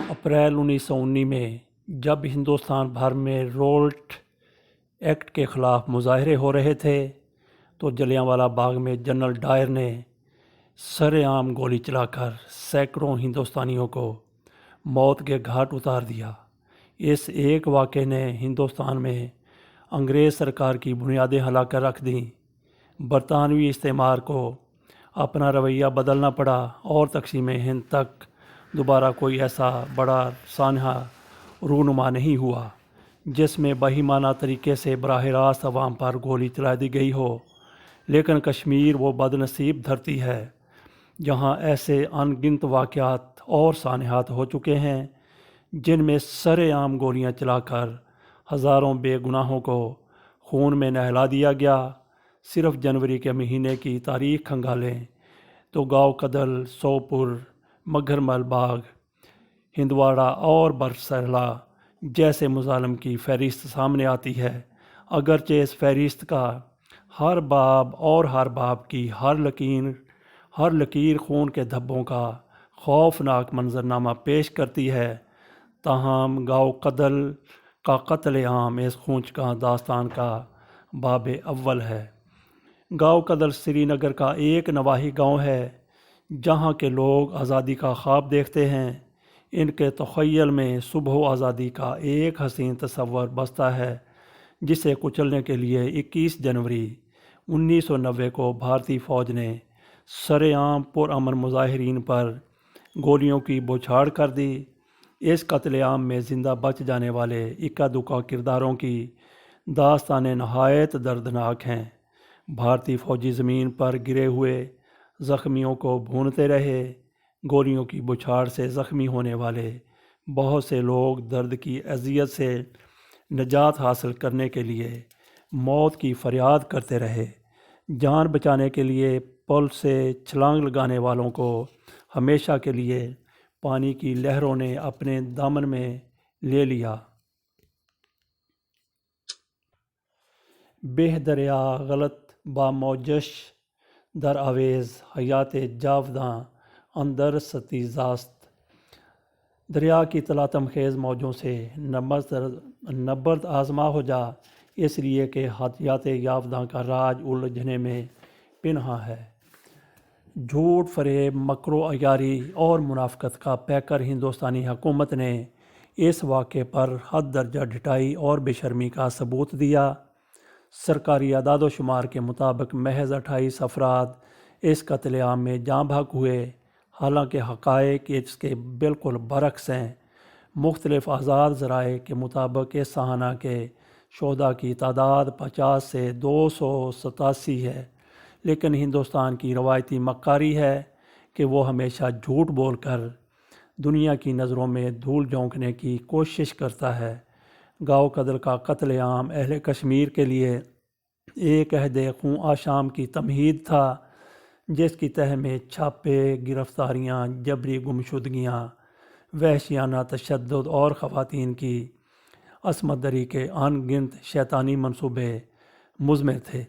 अप्रैल 1919 में जब हिंदुस्तान भर में रोल्ट एक्ट के ख़िलाफ़ मुजाहरे हो रहे थे तो जलियांवाला बाग में जनरल डायर ने सरेआम गोली चलाकर सैकड़ों हिंदुस्तानियों को मौत के घाट उतार दिया। इस एक वाक़े ने हिंदुस्तान में अंग्रेज़ सरकार की बुनियादें हिलाकर रख दीं। बरतानवी इस्तेमार को अपना रवैया बदलना पड़ा और तक़सीम हिंद तक दोबारा कोई ऐसा बड़ा सानहा रूनुमा नहीं हुआ जिसमें बहिमाना तरीके से बराह रास्त अवाम पर गोली चला दी गई हो। लेकिन कश्मीर वो बदनसीब धरती है जहाँ ऐसे अनगिनत वाक़यात और सानहात हो चुके हैं जिनमें सरेआम गोलियां चलाकर हज़ारों बेगुनाहों को खून में नहला दिया गया। सिर्फ जनवरी के महीने की तारीख खंगालें तो गाँव कदल, सोपुर, मगरमल बाग, हिंदवाड़ा और बरसरला जैसे मुजालिम की फहरिस्त सामने आती है। अगरचे इस फहरिस्त का हर बाब की हर लकीर खून के धब्बों का खौफनाक मंजरनामा पेश करती है, ताहम गाँव कदल का कत्ल आम इस खूंचका दास्तान का बाब अव्वल है। गाँव कदल श्रीनगर का एक नवाही गाँव है जहाँ के लोग आज़ादी का ख्वाब देखते हैं। इनके तख़य्युल में सुबह आज़ादी का एक हसीन तस्वर बसता है जिसे कुचलने के लिए 21 जनवरी 1990 को भारतीय फ़ौज ने सरेआम पुरअमन मुजाहिरीन पर गोलियों की बौछार कर दी। इस कत्लेआम में ज़िंदा बच जाने वाले इक्का दुक्का किरदारों की दास्तानें नहायत दर्दनाक हैं। भारतीय फ़ौजी ज़मीन पर गिरे हुए ज़ख्मियों को भूनते रहे। गोलियों की बौछार से ज़ख्मी होने वाले बहुत से लोग दर्द की अज़ियत से निजात हासिल करने के लिए मौत की फरियाद करते रहे। जान बचाने के लिए पुल से छलांग लगाने वालों को हमेशा के लिए पानी की लहरों ने अपने दामन में ले लिया। बेहदरिया गलत बामौजश दर आवेज़ हयात जावदां अंदर सतीजास्त। दरिया की तलातम खेज़ मौजों से नबर्द आज़मा हो जा, इसलिए कि हयात यावदां का राज उलझने में पिन्हा है। झूठ, फरेब, मकरो अयारी और मुनाफ़कत का पैकर हिंदुस्तानी हुकूमत ने इस वाक़े पर हद दर्जा ढिठाई और बेशर्मी का सबूत दिया। सरकारी आदाद शुमार के मुताबिक महज 28 अफराद इस कत्लेआम में जाँ बहक हुए, हालांकि हक़ाइक़ इसके बिल्कुल बरक्स हैं। मुख्तलिफ़ आज़ाद ज़राए के मुताबिक इस सहाना के शोहदा की तादाद 50 से 287 है, लेकिन हिंदुस्तान की रवायती मक्कारी है कि वो हमेशा झूठ बोलकर दुनिया की नज़रों में धूल झोंकने की कोशिश करता है। गाँव कदल का कत्लेआम अहले कश्मीर के लिए एक अहद खून आशाम की तमहीद था जिसकी तह में छापे, गिरफ्तारियाँ, जबरी गुमशुदगियाँ, वहशियाना तशद्दुद और ख़वातीन की असमत दरी के अनगिनत शैतानी मंसूबे मुज़मिर थे।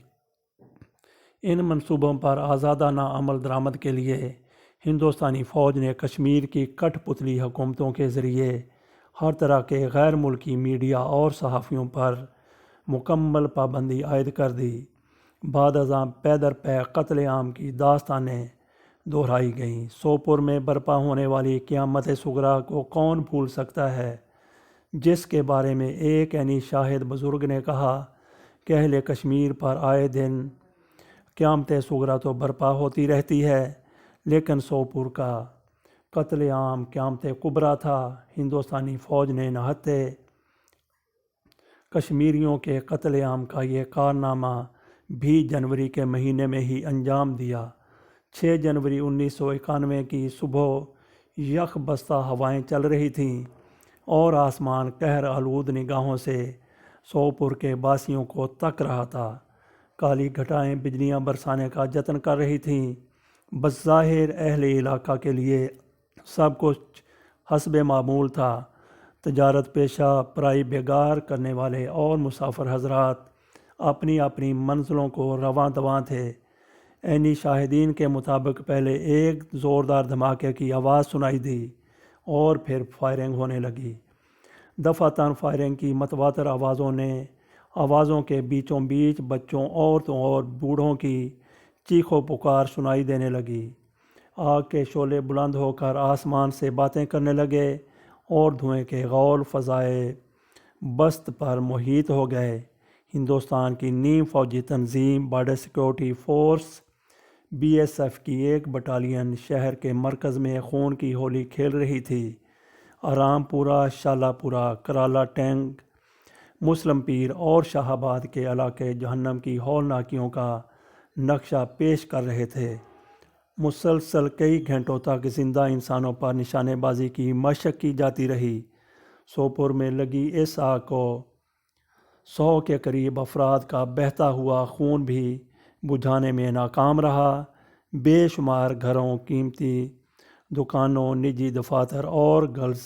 इन मंसूबों पर आज़ादाना अमल दरामद के लिए हिंदुस्तानी फ़ौज ने कश्मीर की कठपुतली हुकूमतों के ज़रिए हर तरह के गैर मुल्की मीडिया और सहाफ़ियों पर मुकम्मल पाबंदी आयद कर दी। बाद अज़ां पैदर पै कत्लेआम की दास्तानें दोहराई गईं। सोपुर में बर्पा होने वाली क़यामत सुगरा को कौन भूल सकता है, जिसके बारे में एक ऐनी शाहिद बुज़ुर्ग ने कहा कि अहले कश्मीर पर आए दिन क़यामत सुगरा तो बर्पा होती रहती है, लेकिन सोपुर का कत्लेआम क़यामत कुबरा था। हिंदुस्तानी फ़ौज ने नहत्ते कश्मीरियों के कत्लेआम का ये कारनामा भी जनवरी के महीने में ही अंजाम दिया। 6 जनवरी 1991 की सुबह यख बस्ता हवाएं चल रही थीं और आसमान कहर आलूद निगाहों से सोपुर के बासियों को तक रहा था। काली घटाएं बिजलियां बरसाने का जतन कर रही थीं। बज़ाहिर अहले इलाका के लिए सब कुछ हस्बे मामूल था। तजारत पेशा, पराई बेगार करने वाले और मुसाफिर हजरात अपनी अपनी मंजिलों को रवां दवां थे। ऐनी शाहिदीन के मुताबिक पहले एक ज़ोरदार धमाके की आवाज़ सुनाई दी اور پھر فائرنگ ہونے لگی۔ دفعتاً فائرنگ کی متواتر آوازوں کے بیچوں بیچ بچوں، عورتوں اور بوڑھوں کی چیخ و پکار سنائی دینے لگی۔ آگ کے شعلے بلند ہو کر آسمان سے باتیں کرنے لگے اور دھوئیں کے غول فضائے بست پر محیط ہو گئے۔ ہندوستان کی نیم فوجی تنظیم بارڈر سیکورٹی فورس BSF کی ایک بٹالین شہر کے مرکز میں خون کی ہولی کھیل رہی تھی۔ آرام پورہ، شالا پورہ، کرالا ٹینگ، مسلم پیر اور شاہ آباد کے علاقے جہنم کی ہولناکیوں کا نقشہ پیش کر رہے تھے۔ مسلسل کئی گھنٹوں تک زندہ انسانوں پر نشانے بازی کی مشق کی جاتی رہی۔ سوپور میں لگی اس آگ کو 100 کے قریب افراد کا بہتا ہوا خون بھی بجھانے میں ناکام رہا۔ بے شمار گھروں، قیمتی دکانوں، نجی دفاتر اور گرلز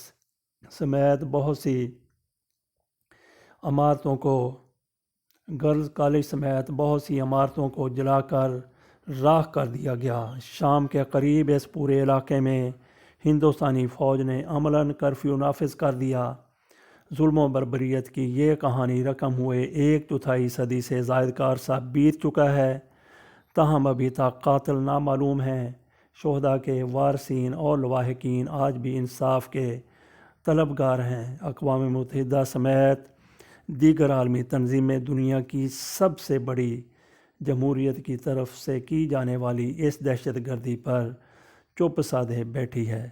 کالج سمیت بہت سی عمارتوں کو جلا کر راکھ کر دیا گیا۔ شام کے قریب اس پورے علاقے میں ہندوستانی فوج نے عملاً کرفیو نافذ کر دیا۔ ظلم و بربریت کی یہ کہانی رقم ہوئے 1/4 صدی سے زائد کا عرصہ بیت چکا ہے، تاہم ابھی تک قاتل نامعلوم ہیں۔ شہداء کے وارثین اور لواحقین آج بھی انصاف کے طلبگار ہیں۔ اقوام متحدہ سمیت دیگر عالمی تنظیمیں دنیا کی سب سے بڑی جمہوریت کی طرف سے کی جانے والی اس دہشت گردی پر چپ سادھے بیٹھی ہے۔